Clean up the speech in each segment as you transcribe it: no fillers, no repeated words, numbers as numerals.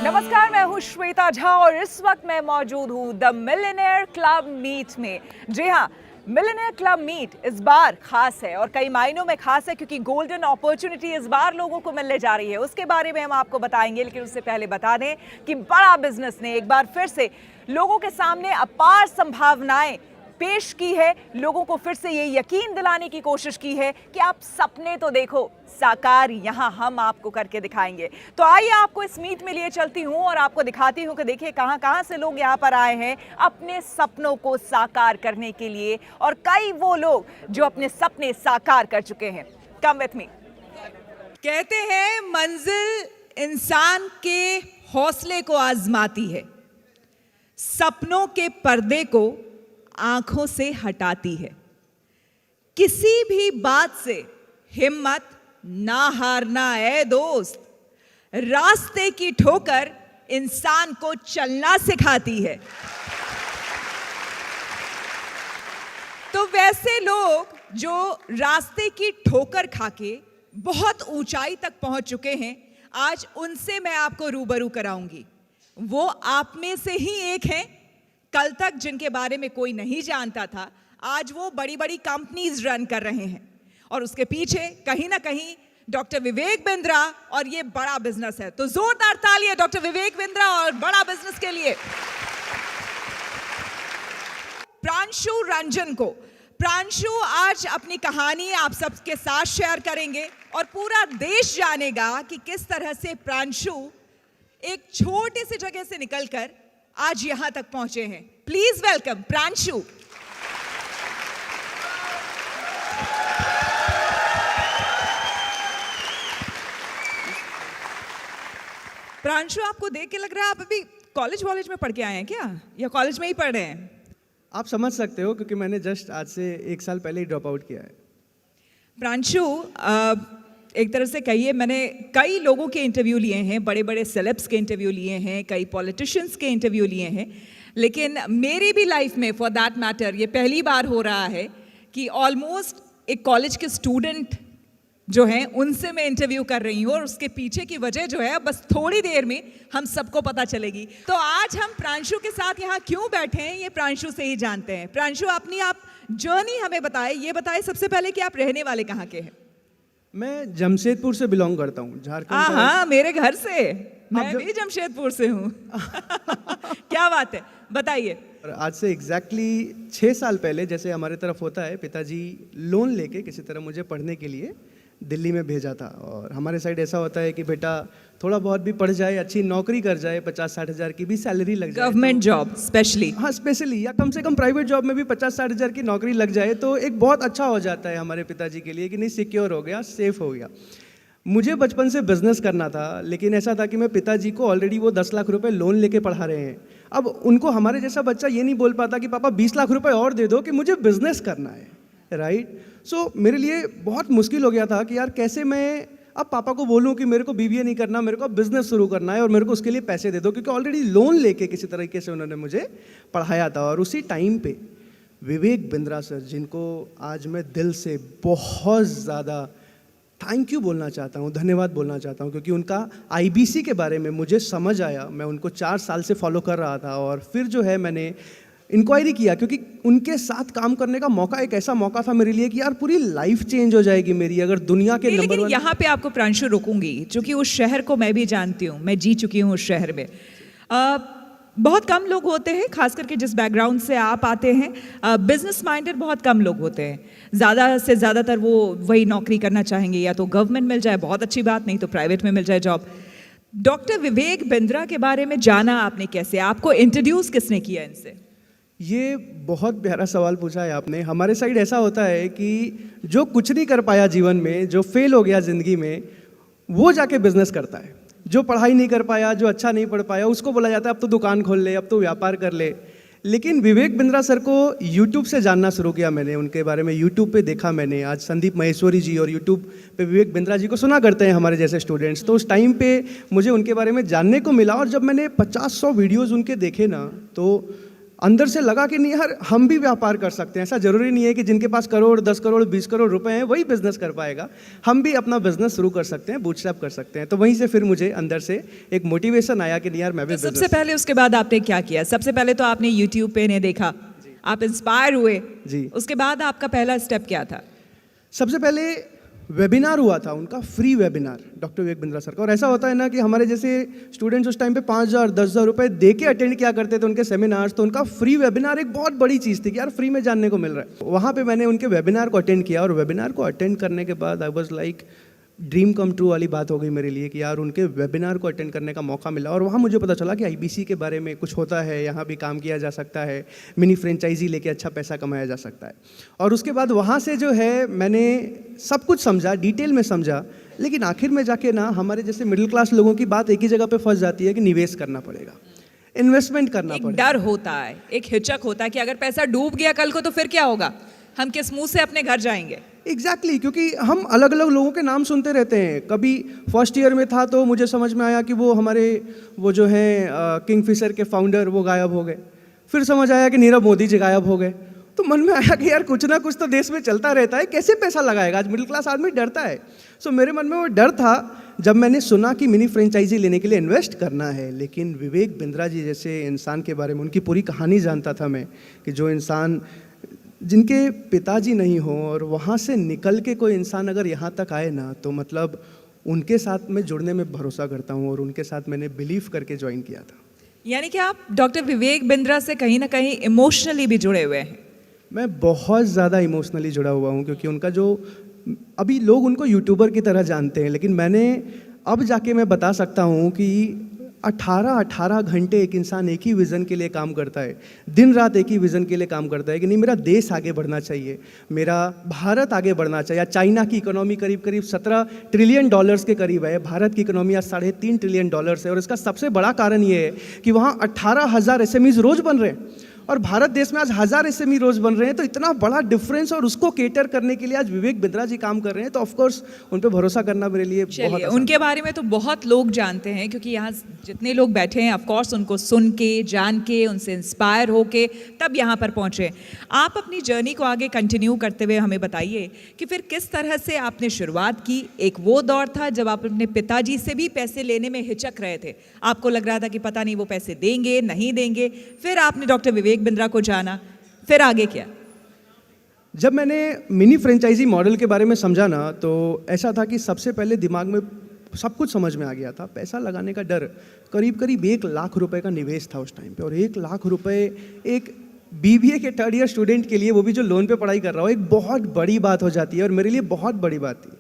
नमस्कार, मैं हूँ श्वेता झा और इस वक्त मैं मौजूद हूँ द मिलियनेयर क्लब मीट में। जी हाँ, मिलियनेयर क्लब मीट इस बार खास है और कई मायनों में खास है क्योंकि गोल्डन अपॉर्चुनिटी इस बार लोगों को मिलने जा रही है। उसके बारे में हम आपको बताएंगे, लेकिन उससे पहले बता दें कि बड़ा बिजनेस ने एक बार फिर से लोगों के सामने अपार संभावनाएं पेश की है। लोगों को फिर से ये यकीन दिलाने की कोशिश की है कि आप सपने तो देखो, साकार यहाँ हम आपको करके दिखाएंगे। तो आइए आपको इस मीट में लिए चलती हूँ और आपको दिखाती हूँ कि देखिए कहाँ कहाँ से लोग यहाँ पर आए हैं अपने सपनों को साकार करने के लिए, और कई वो लोग जो अपने सपने साकार कर चुके हैं। Come with me. कहते हैं मंजिल इंसान के हौसले को आजमाती है, सपनों के पर्दे को आंखों से हटाती है। किसी भी बात से हिम्मत ना हारना है दोस्त, रास्ते की ठोकर इंसान को चलना सिखाती है। तो वैसे लोग जो रास्ते की ठोकर खाके बहुत ऊंचाई तक पहुंच चुके हैं, आज उनसे मैं आपको रूबरू कराऊंगी। वो आप में से ही एक हैं, कल तक जिनके बारे में कोई नहीं जानता था, आज वो बड़ी बड़ी कंपनीज रन कर रहे हैं और उसके पीछे कहीं ना कहीं डॉक्टर विवेक बिंद्रा और ये बड़ा बिजनेस है। तो जोरदार तालियां डॉक्टर विवेक बिंद्रा और बड़ा बिजनेस के लिए। प्रांशु रंजन को, प्रांशु आज अपनी कहानी आप सबके साथ शेयर करेंगे और पूरा देश जानेगा कि किस तरह से प्रांशु एक छोटी सी जगह से निकलकर आज यहां तक पहुंचे हैं। Please welcome Pranshu. प्रांशु, आपको देख के लग रहा है आप अभी कॉलेज में पढ़ के आए हैं क्या, या कॉलेज में ही पढ़ रहे हैं? आप समझ सकते हो क्योंकि मैंने जस्ट आज से 1 साल पहले ही ड्रॉप आउट किया है। प्रांशु, एक तरह से कहिए, मैंने कई लोगों के इंटरव्यू लिए हैं, बड़े बड़े सेलेब्स के इंटरव्यू लिए हैं, कई पॉलिटिशियंस के इंटरव्यू लिए हैं, लेकिन मेरी भी लाइफ में फॉर दैट मैटर ये पहली बार हो रहा है कि ऑलमोस्ट एक कॉलेज के स्टूडेंट जो हैं उनसे मैं इंटरव्यू कर रही हूँ, और उसके पीछे की वजह जो है बस थोड़ी देर में हम सबको पता चलेगी। तो आज हम प्रांशु के साथ यहाँ क्यों बैठे हैं ये प्रांशु से ही जानते हैं। प्रांशु, अपनी आप जर्नी हमें बताएं, ये बताएं सबसे पहले कि आप रहने वाले कहाँ के हैं? मैं जमशेदपुर से बिलोंग करता हूँ, झारखंड। हाँ, मेरे घर से, मैं भी जमशेदपुर से हूँ। क्या बात है, बताइए। आज से एग्जैक्टली 6 साल पहले, जैसे हमारे तरफ होता है, पिताजी लोन लेके किसी तरह मुझे पढ़ने के लिए दिल्ली में भेजा था। और हमारे साइड ऐसा होता है कि बेटा थोड़ा बहुत भी पढ़ जाए, अच्छी नौकरी कर जाए, 50-60 हज़ार की भी सैलरी लग जाए, गवर्नमेंट जॉब स्पेशली, हाँ स्पेशली, या कम से कम प्राइवेट जॉब में भी 50-60 हज़ार की नौकरी लग जाए तो एक बहुत अच्छा हो जाता है हमारे पिताजी के लिए कि नहीं, सिक्योर हो गया, सेफ हो गया। मुझे बचपन से बिजनेस करना था, लेकिन ऐसा था कि मैं पिताजी को ऑलरेडी वो 10 लाख रुपए लोन लेके पढ़ा रहे हैं। अब उनको हमारे जैसा बच्चा ये नहीं बोल पाता कि पापा 20 लाख रुपए और दे दो कि मुझे बिजनेस करना है, राइट। सो मेरे लिए बहुत मुश्किल हो गया था कि यार कैसे मैं अब पापा को बोलूं कि मेरे को बीबीए नहीं करना, मेरे को बिजनेस शुरू करना है और मेरे को उसके लिए पैसे दे दो, क्योंकि ऑलरेडी लोन लेके किसी तरीके से उन्होंने मुझे पढ़ाया था। और उसी टाइम पे विवेक बिंद्रा सर, जिनको आज मैं दिल से बहुत ज़्यादा थैंक यू बोलना चाहता हूँ, धन्यवाद बोलना चाहता हूँ, क्योंकि उनका आईबीसी के बारे में मुझे समझ आया। मैं उनको 4 साल से फॉलो कर रहा था और फिर जो है मैंने इंक्वायरी किया, क्योंकि उनके साथ काम करने का मौका एक ऐसा मौका था मेरे लिए कि यार पूरी लाइफ चेंज हो जाएगी मेरी अगर दुनिया के नंबर 1। यहाँ पे आपको प्रांशु रोकूंगी, क्योंकि उस शहर को मैं भी जानती हूँ, मैं जी चुकी हूँ उस शहर में। बहुत कम लोग होते हैं, खास करके जिस बैकग्राउंड से आप आते हैं, बिजनेस माइंडेड बहुत कम लोग होते हैं। ज़्यादा से ज़्यादातर वो वही नौकरी करना चाहेंगे, या तो गवर्नमेंट मिल जाए बहुत अच्छी बात, नहीं तो प्राइवेट में मिल जाए जॉब। डॉक्टर विवेक बिंद्रा के बारे में जाना आपने कैसे, आपको इंट्रोड्यूस किसने किया इनसे? ये बहुत प्यारा सवाल पूछा है आपने। हमारे साइड ऐसा होता है कि जो कुछ नहीं कर पाया जीवन में, जो फेल हो गया ज़िंदगी में, वो जाके बिजनेस करता है। जो पढ़ाई नहीं कर पाया, जो अच्छा नहीं पढ़ पाया, उसको बोला जाता है अब तो दुकान खोल ले, अब तो व्यापार कर ले। लेकिन विवेक बिंद्रा सर को यूट्यूब से जानना शुरू किया मैंने, उनके बारे में यूट्यूब पे देखा मैंने। आज संदीप महेश्वरी जी और यूट्यूब पे विवेक बिंद्रा जी को सुना करते हैं हमारे जैसे स्टूडेंट्स, तो उस टाइम पे मुझे उनके बारे में जानने को मिला। और जब मैंने 50-100 वीडियोज़ उनके देखे ना, तो अंदर से लगा कि नहीं यार, हम भी व्यापार कर सकते हैं। ऐसा ज़रूरी नहीं है कि जिनके पास करोड़, 10 करोड़, 20 करोड़ रुपए हैं वही बिजनेस कर पाएगा। हम भी अपना बिजनेस शुरू कर सकते हैं, बूटस्ट्रैप कर सकते हैं। तो वहीं से फिर मुझे अंदर से एक मोटिवेशन आया कि नहीं यार, मैं भी तो सबसे business- पहले उसके बाद आपने क्या किया? सबसे पहले तो आपने यूट्यूब पे इन्हें देखा, आप इंस्पायर हुए जी। उसके बाद आपका पहला स्टेप क्या था? सबसे पहले वेबिनार हुआ था उनका, free webinar doctor Vivek Bindra sir का। और ऐसा होता है ना कि हमारे जैसे स्टूडेंट्स उस टाइम पे 5,000 10,000 रुपए दे के अटेंड किया करते थे उनके सेमिनार्स। तो उनका फ्री वेबिनार एक बहुत बड़ी चीज़ थी कि यार फ्री में जानने को मिल रहा है। वहाँ पे मैंने उनके वेबिनार को अटेंड किया और वेबिनार को अटेंड करने के बाद I was like dream come true वाली बात हो गई मेरे लिए कि यार उनके वेबिनार को अटेंड करने का मौका मिला। और वहाँ मुझे पता चला कि आईबीसी के बारे में कुछ होता है, यहाँ भी काम किया जा सकता है, मिनी फ्रेंचाइजी लेके अच्छा पैसा कमाया जा सकता है। और उसके बाद वहाँ से जो है मैंने सब कुछ समझा, डिटेल में समझा। लेकिन आखिर में जाके ना हमारे जैसे मिडिल क्लास लोगों की बात एक ही जगह पे फंस जाती है कि निवेश करना पड़ेगा, इन्वेस्टमेंट करना एक पड़ेगा। डर होता है, एक हिचक होता है कि अगर पैसा डूब गया कल को तो फिर क्या होगा, हम किस मुंह से अपने घर जाएंगे? एग्जैक्टली क्योंकि हम अलग अलग लोगों के नाम सुनते रहते हैं। कभी फर्स्ट ईयर में था तो मुझे समझ में आया कि वो हमारे वो जो हैं किंगफिशर के फाउंडर वो गायब हो गए। फिर समझ आया कि नीरव मोदी जी गायब हो गए। तो मन में आया कि यार कुछ ना कुछ तो देश में चलता रहता है, कैसे पैसा लगाएगा? आज मिडिल क्लास आदमी डरता है। सो मेरे मन में वो डर था जब मैंने सुना कि मिनी फ्रेंचाइजी लेने के लिए इन्वेस्ट करना है। लेकिन विवेक बिंद्रा जी जैसे इंसान के बारे में, उनकी पूरी कहानी जानता था मैं कि जो इंसान जिनके पिताजी नहीं हो और वहाँ से निकल के कोई इंसान अगर यहाँ तक आए ना, तो मतलब उनके साथ में जुड़ने में भरोसा करता हूँ और उनके साथ मैंने बिलीव करके ज्वाइन किया था। यानी कि आप डॉक्टर विवेक बिंद्रा से कहीं ना कहीं इमोशनली भी जुड़े हुए हैं। मैं बहुत ज़्यादा इमोशनली जुड़ा हुआ हूँ क्योंकि उनका जो, अभी लोग उनको यूट्यूबर की तरह जानते हैं, लेकिन मैंने अब जाके मैं बता सकता हूँ कि 18 घंटे एक इंसान एक ही विज़न के लिए काम करता है, दिन रात एक ही विज़न के लिए काम करता है कि नहीं मेरा देश आगे बढ़ना चाहिए, मेरा भारत आगे बढ़ना चाहिए। चाइना की इकोनॉमी करीब करीब 17 ट्रिलियन डॉलर्स के करीब है, भारत की इकोनॉमी आज 3.5 ट्रिलियन डॉलर्स है। और इसका सबसे बड़ा कारण ये है कि वहाँ 18,000 SMEs रोज़ बन रहे हैं और भारत देश में आज 1000 SME रोज बन रहे हैं। तो इतना बड़ा डिफरेंस, और उसको केटर करने के लिए आज विवेक बिंद्रा जी काम कर रहे हैं। तो ऑफ कोर्स उन पे भरोसा करना मेरे लिए बहुत चलिए, आसान उनके बारे में तो बहुत लोग जानते हैं क्योंकि यहाँ जितने लोग बैठे हैं ऑफ कोर्स उनको सुन के, जान के, उनसे इंस्पायर होके तब यहाँ पर पहुँचे। आप अपनी जर्नी को आगे कंटिन्यू करते हुए हमें बताइए कि फिर किस तरह से आपने शुरुआत की। एक वो दौर था जब आप अपने पिताजी से भी पैसे लेने में हिचक रहे थे, आपको लग रहा था कि पता नहीं वो पैसे देंगे नहीं देंगे। फिर आपने डॉक्टर विवेक बिंद्रा को जाना, फिर आगे क्या? जब मैंने मिनी फ्रेंचाइजी मॉडल के बारे में समझा ना, तो ऐसा था कि सबसे पहले दिमाग में सब कुछ समझ में आ गया था। पैसा लगाने का डर, करीब करीब 1 लाख रुपए का निवेश था उस टाइम पे। और 1 लाख रुपए एक BBA के 3rd ईयर स्टूडेंट के लिए, वो भी जो लोन पे पढ़ाई कर रहा हो, एक बहुत बड़ी बात हो जाती है और मेरे लिए बहुत बड़ी बात थी।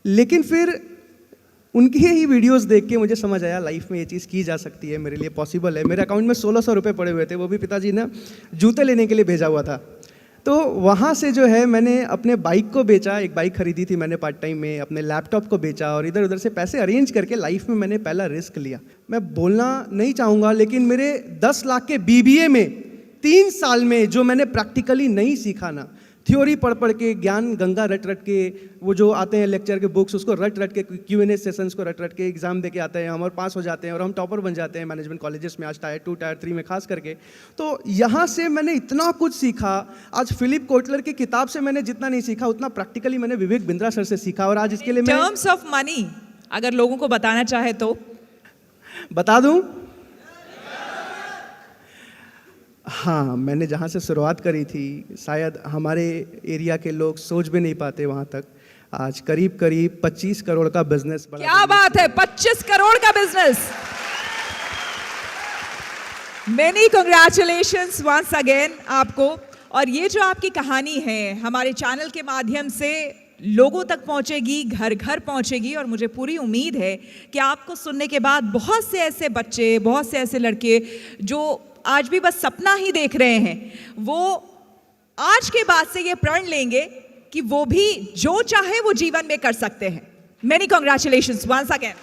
लेकिन फिर उनकी ही वीडियोस देख के मुझे समझ आया लाइफ में ये चीज़ की जा सकती है, मेरे लिए पॉसिबल है। मेरे अकाउंट में 1600 रुपये पड़े हुए थे, वो भी पिताजी ने जूते लेने के लिए भेजा हुआ था। तो वहाँ से जो है मैंने अपने बाइक को बेचा, एक बाइक खरीदी थी मैंने पार्ट टाइम में, अपने लैपटॉप को बेचा और इधर उधर से पैसे अरेंज करके लाइफ में मैंने पहला रिस्क लिया। मैं बोलना नहीं चाहूँगा, लेकिन मेरे 10 लाख के BBA में 3 साल में जो मैंने प्रैक्टिकली नहीं सीखा ना, थ्योरी पढ़ पढ़ के, ज्ञान गंगा रट रट के, वो जो आते हैं लेक्चर के बुक्स उसको रट रट के, Q&A सेशंस को रट रट के एग्जाम दे के आते हैं हम और पास हो जाते हैं और हम टॉपर बन जाते हैं मैनेजमेंट कॉलेजेस में, आज टायर 2 टायर 3 में खास करके। तो यहाँ से मैंने इतना कुछ सीखा। आज फिलिप कोटलर की किताब से मैंने जितना नहीं सीखा उतना प्रैक्टिकली मैंने विवेक बिंद्रा सर से सीखा। और आज इसके लिए मैं टर्म्स ऑफ मनी अगर लोगों को बताना चाहे तो बता दूं, हाँ, मैंने जहाँ से शुरुआत करी थी शायद हमारे एरिया के लोग सोच भी नहीं पाते वहाँ तक। आज करीब करीब 25 करोड़ का बिजनेस बड़ा। क्या बात है, 25 करोड़ का business. Many congratulations once again आपको। और ये जो आपकी कहानी है हमारे चैनल के माध्यम से लोगों तक पहुंचेगी, घर घर पहुंचेगी और मुझे पूरी उम्मीद है कि आपको सुनने के बाद बहुत से ऐसे बच्चे, बहुत से ऐसे लड़के जो आज भी बस सपना ही देख रहे हैं, वो आज के बाद से ये प्रण लेंगे कि वो भी जो चाहे वो जीवन में कर सकते हैं। Many congratulations once again.